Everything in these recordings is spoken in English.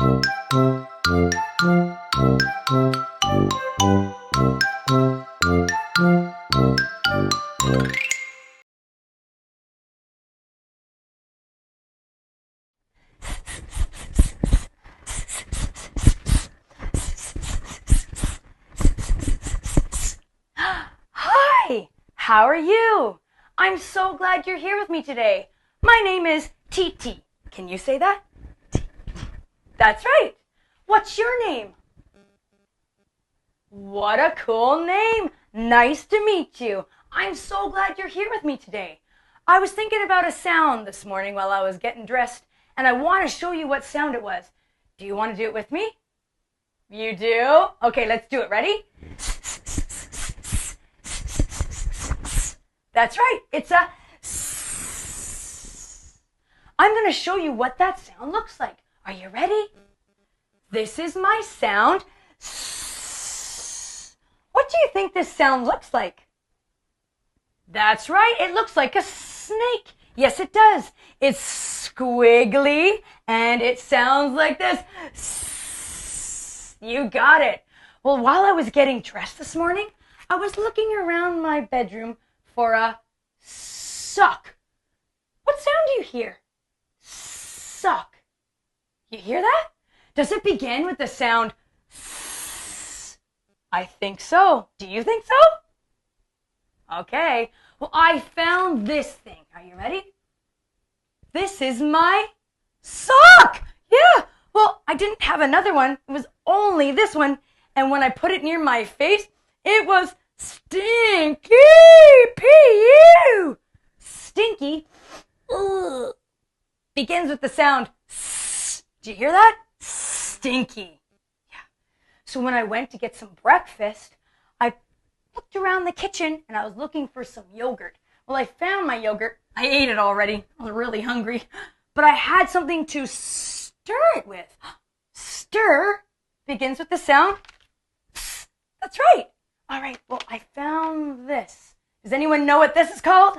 Hi, how are you? I'm so glad you're here with me today. My name is TT. Can you say that? That's right. What's your name? What a cool name. Nice to meet you. I'm so glad you're here with me today. I was thinking about a sound this morning while I was getting dressed, and I want to show you what sound it was. Do you want to do it with me? You do? Okay, let's do it. Ready? That's right. It's a S. I'm going to show you what that sound looks like. Are you ready? This is my sound. S. What do you think this sound looks like? That's right. It looks like a snake. Yes, it does. It's squiggly and it sounds like this. S. You got it. Well, while I was getting dressed this morning, I was looking around my bedroom for a suck. What sound do you hear? Suck. You hear that? Does it begin with the sound S? I think so. Do you think so? Okay. Well, I found this thing. Are you ready? This is my sock. Yeah. Well, I didn't have another one. It was only this one. And when I put it near my face, it was Stinky P-U. Stinky begins with the sound S. Do you hear that? Stinky. Yeah. So when I went to get some breakfast, I looked around the kitchen and I was looking for some yogurt. Well, I found my yogurt. I ate it already. I was really hungry. But I had something to stir it with. Stir begins with the sound S. That's right. All right, well, I found this. Does anyone know what this is called?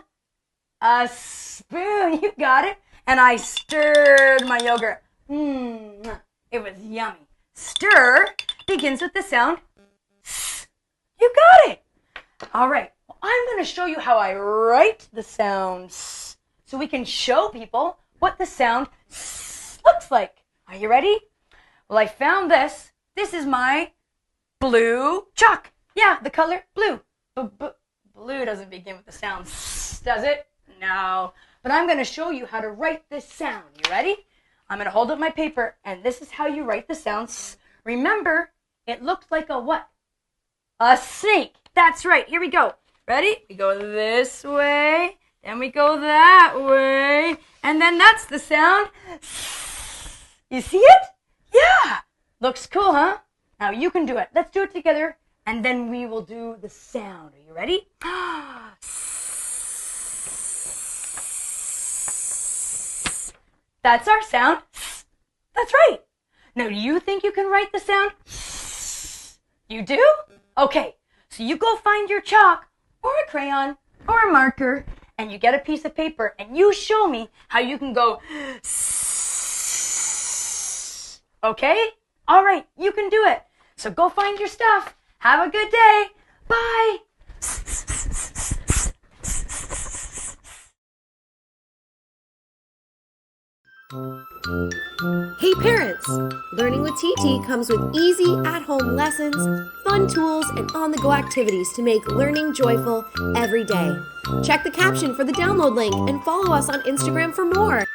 A spoon. You got it. And I stirred my yogurt. It was yummy. Stir begins with the sound S. You got it. All right, well, I'm going to show you how I write the sound S so we can show people what the sound S looks like. Are you ready? Well, I found this. This is my blue chalk. Yeah, the color blue. Blue doesn't begin with the sound S, does it? No. But I'm going to show you how to write this sound. You ready? I'm going to hold up my paper, and this is how you write the sound S. Remember, it looks like a what? A snake. That's right. Here we go. Ready? We go this way, then we go that way, and then that's the sound S. You see it? Yeah. Looks cool, huh? Now you can do it. Let's do it together. And then we will do the sound. Are you ready? That's our sound. That's right. Now, do you think you can write the sound? You do? Okay. So you go find your chalk or a crayon or a marker and you get a piece of paper and you show me how you can go okay? All right. You can do it. So go find your stuff. Have a good day. Bye. Hey parents! Learning with TT comes with easy at-home lessons, fun tools, and on-the-go activities to make learning joyful every day. Check the caption for the download link and follow us on Instagram for more.